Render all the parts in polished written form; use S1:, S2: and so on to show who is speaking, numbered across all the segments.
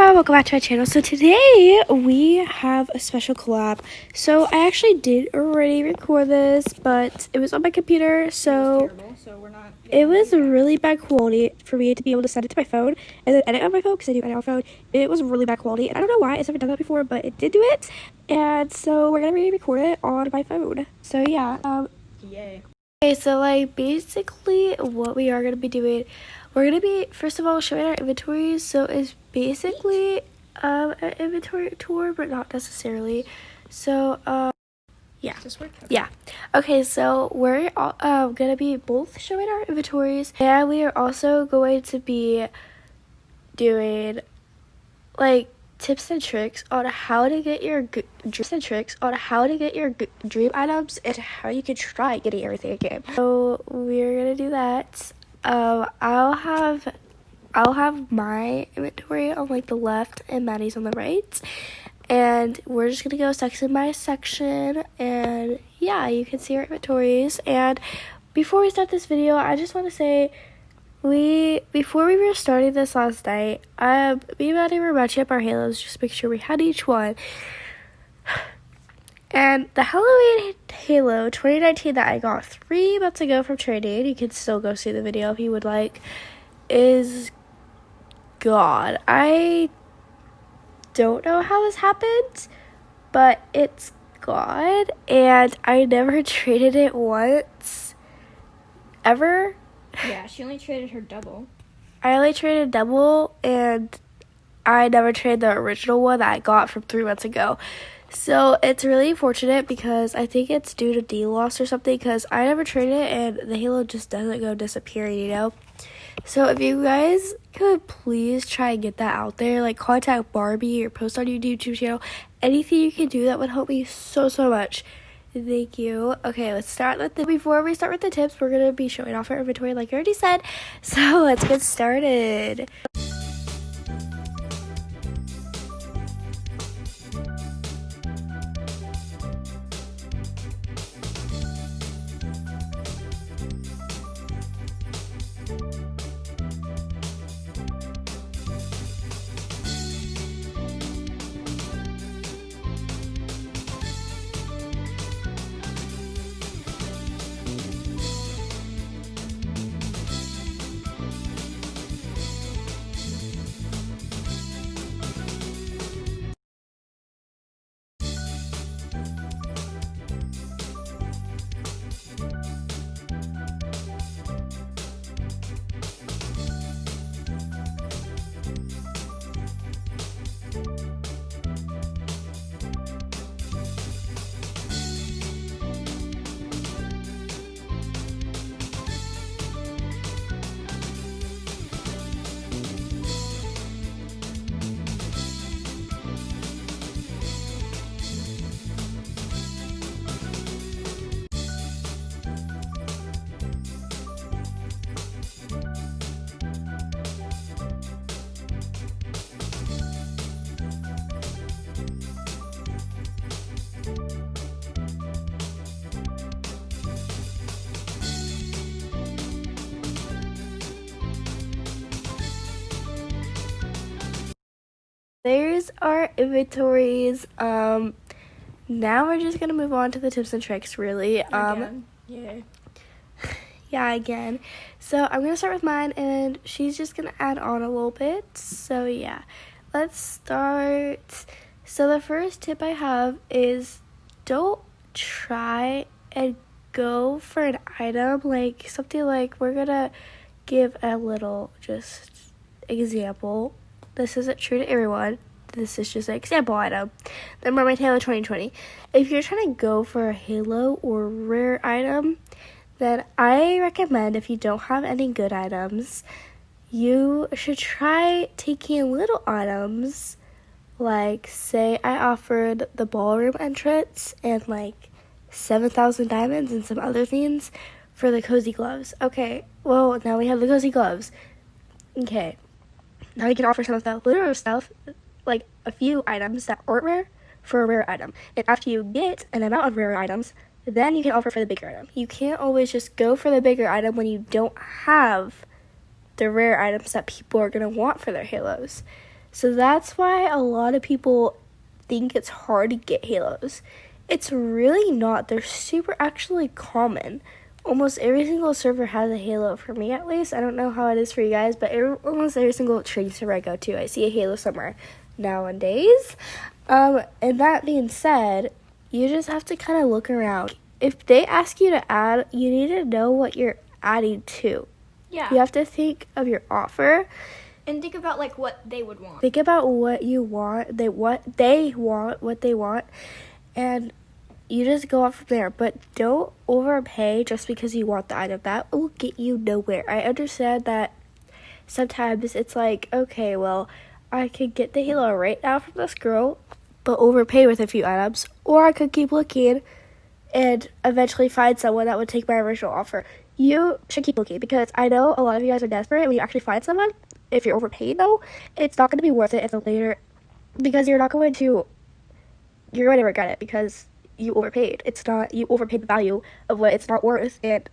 S1: everyone, welcome back to my channel. So today we have a special collab. So I actually did already record this, but it was on my computer, so it was really bad quality for me to be able to send it to my phone and then edit on my phone, because I do edit on my phone. It was really bad quality, and I don't know why. It's never done that before, but it did do it, and so we're gonna re-record it on my phone. So yeah,
S2: Yay.
S1: Okay, so like basically what we are going to be doing, we're going to be first of all showing our inventories. So it's basically an inventory tour, but not necessarily. So yeah. Okay, so we're all, going to be both showing our inventories, and we are also going to be doing like tips and tricks on how to get your dream items and how you can try getting everything again. So we're gonna do that. I'll have my inventory on like the left and Maddie's on the right, and we're just gonna go section by section, and yeah, you can see our inventories. And before we start this video, I just want to say, before we were starting this last night, me and Maddie were matching up our halos just to make sure we had each one. And the Halloween halo 2019 that I got 3 months ago from trading, you can still go see the video if you would like, is God. I don't know how this happened, but it's God, and I never traded it once, ever.
S2: Yeah, she only traded her double.
S1: I only traded double, and I never traded the original one that I got from 3 months ago. So it's really fortunate, because I think it's due to D-loss or something, because I never traded it and the halo just doesn't go disappearing, you know? So if you guys could please try and get that out there, like contact Barbie or post on your YouTube channel, anything you can do that would help me so much. Thank you. Okay, let's start with before we start with the tips, we're going to be showing off our inventory like I already said. So let's get started. There's our inventories. Now we're just gonna move on to the tips and tricks, really. Yeah, again. So I'm gonna start with mine, and she's just gonna add on a little bit. So yeah, let's start. So the first tip I have is, don't try and go for an item like something like, we're gonna give a little just example. This isn't true to everyone. This is just an example item. The Mermaid Halo 2020. If you're trying to go for a halo or rare item, then I recommend, if you don't have any good items, you should try taking little items. Like, say I offered the ballroom entrance and like 7,000 diamonds and some other things for the cozy gloves. Okay, well, now we have the cozy gloves. Okay, now we can offer some of the literal stuff, like a few items that aren't rare, for a rare item. And after you get an amount of rare items, then you can offer for the bigger item. You can't always just go for the bigger item when you don't have the rare items that people are going to want for their halos. So that's why a lot of people think it's hard to get halos. It's really not. They're super actually common. Almost every single server has a halo, for me at least. I don't know how it is for you guys, but almost every single trading server I go to, I see a halo somewhere nowadays. And that being said, you just have to kind of look around. If they ask you to add, you need to know what you're adding to.
S2: Yeah.
S1: You have to think of your offer.
S2: And think about like what they would want.
S1: Think about what you want, what they want, and you just go off from there. But don't overpay just because you want the item. That will get you nowhere. I understand that sometimes it's like, okay, well, I could get the halo right now from this girl, but overpay with a few items, or I could keep looking and eventually find someone that would take my original offer. You should keep looking, because I know a lot of you guys are desperate, and when you actually find someone, if you're overpaid though, it's not going to be worth it in the later, because you're going to regret it, because you overpaid. You overpaid the value of what it's not worth. And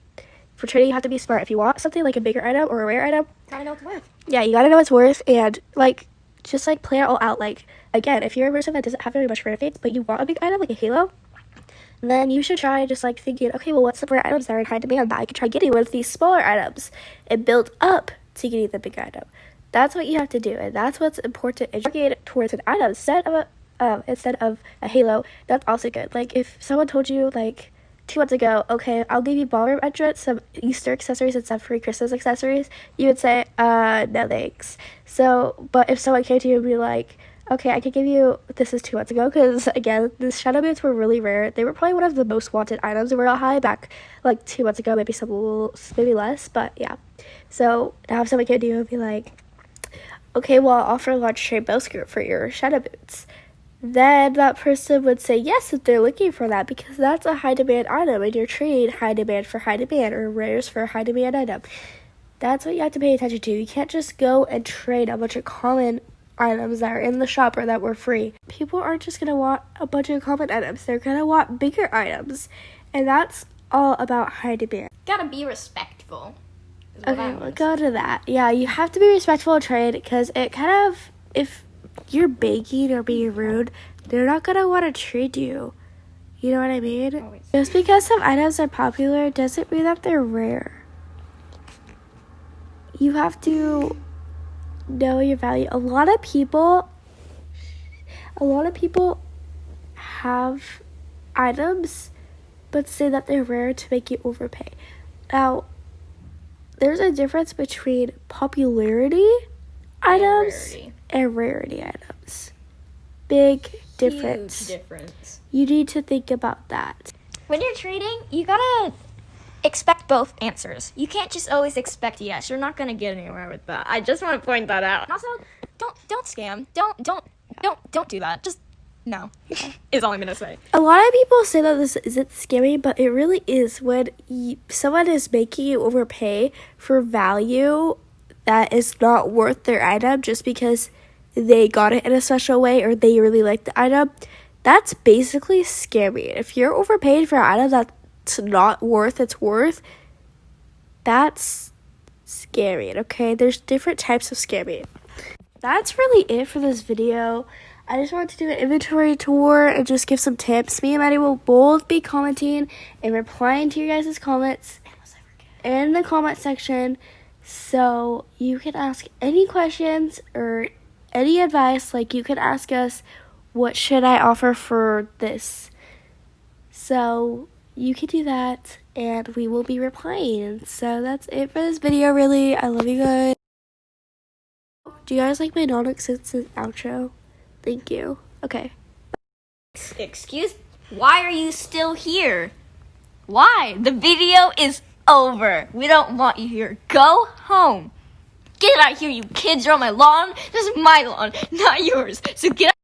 S1: for trading, you have to be smart. If you want something like a bigger item or a rare item,
S2: Gotta know what it's worth.
S1: yeah, you gotta know what it's worth, and like just like play it all out. Like, again, if you're a person that doesn't have very much rare faith, but you want a big item like a halo, then you should try just like thinking, okay, well, what's the rare items that are in high demand that I could try getting with these smaller items, and build up to getting the big item. That's what you have to do, and that's what's important. Is get towards an item instead of a halo. That's also good. Like, if someone told you like 2 months ago, okay, I'll give you ballroom entrance, some Easter accessories, and some free Christmas accessories, you would say, no thanks. So, but if someone came to you and be like, okay, I could give you, this is 2 months ago, because again, the shadow boots were really rare. They were probably one of the most wanted items in Royale High back like 2 months ago, maybe less, but yeah. So now if someone came to you and be like, okay, well, I'll offer a large trade bow skirt for your shadow boots, then that person would say yes if they're looking for that, because that's a high demand item, and you're trading high demand for high demand, or rares for a high demand item. That's what you have to pay attention to. You can't just go and trade a bunch of common items that are in the shop or that were free. People aren't just gonna want a bunch of common items. They're gonna want bigger items, and that's all about high demand.
S2: Gotta be respectful. is what I
S1: Okay,
S2: want
S1: we'll
S2: to
S1: go to that. Yeah, you have to be respectful of trade, because it kind of, if you're begging or being rude, they're not gonna want to trade you. You know what I mean?
S2: Always.
S1: Just because some items are popular doesn't mean that they're rare. You have to know your value. A lot of people have items but say that they're rare to make you overpay. Now, there's a difference between popularity items and rarity items. Big difference.
S2: Huge difference.
S1: You need to think about that.
S2: When you're trading, you gotta expect both answers. You can't just always expect yes. You're not gonna get anywhere with that. I just want to point that out. And also, don't scam. Don't do that. Just no. Is all I'm gonna say.
S1: A lot of people say that this isn't scary, but it really is. When someone is making you overpay for value that is not worth their item just because they got it in a special way or they really like the item, that's basically scamming. If you're overpaid for an item that's not worth its worth, that's scamming, okay? There's different types of scamming. That's really it for this video. I just wanted to do an inventory tour and just give some tips. Me and Maddie will both be commenting and replying to your guys' comments in the comment section. So you can ask any questions or any advice. Like, you can ask us, what should I offer for this? So you can do that and we will be replying. So that's it for this video, really. I love you guys. Do you guys like my non-existent outro? Thank you. Okay.
S2: Excuse? Why are you still here? Why? The video is over. We don't want you here. Go home. Get out of here, you kids. You're on my lawn. This is my lawn, not yours. So get out.